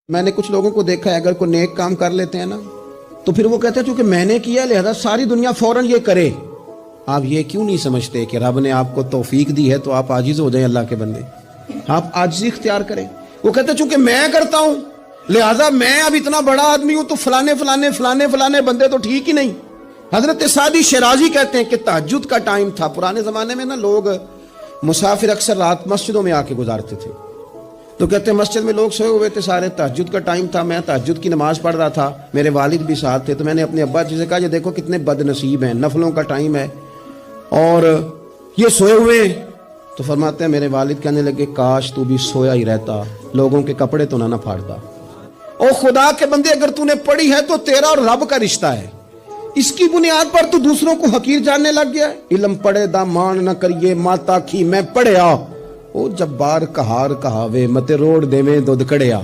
میں نے کچھ لوگوں کو دیکھا ہے اگر کوئی نیک کام کر لیتے ہیں نا تو پھر وہ کہتے ہیں چونکہ میں نے کیا لہذا ساری دنیا فوراً یہ کرے. آپ یہ کیوں نہیں سمجھتے کہ رب نے آپ کو توفیق دی ہے تو آپ عاجز ہو جائیں اللہ کے بندے, آپ عاجزی اختیار کریں. وہ کہتے ہیں چونکہ میں کرتا ہوں لہذا میں اب اتنا بڑا آدمی ہوں تو فلانے بندے تو ٹھیک ہی نہیں. حضرت سعدی شیرازی کہتے ہیں کہ تہجد کا ٹائم تھا پرانے زمانے میں نا, لوگ مسافر اکثر رات مسجدوں میں آ کے گزارتے تھے تو کہتے ہیں مسجد میں لوگ سوئے ہوئے تھے سارے, تہجد کا ٹائم تھا, میں تہجد کی نماز پڑھ رہا تھا, میرے والد بھی ساتھ تھے, تو میں نے اپنے ابا جی سے کہا یہ دیکھو کتنے بد نصیب ہیں, نفلوں کا ٹائم ہے اور یہ سوئے ہوئے ہیں. تو فرماتے ہیں میرے والد کہنے لگے کاش تو بھی سویا ہی رہتا, لوگوں کے کپڑے تو نہ پھاڑتا. او خدا کے بندے اگر تو نے پڑھی ہے تو تیرا اور رب کا رشتہ ہے, اس کی بنیاد پر تو دوسروں کو حقیر جاننے لگ گیا. علم پڑھے دا مان نہ کریے ماتا کھی میں پڑھیا, او جبار کہار کہاوے متے روڑ دے میں دودھ کڑیا.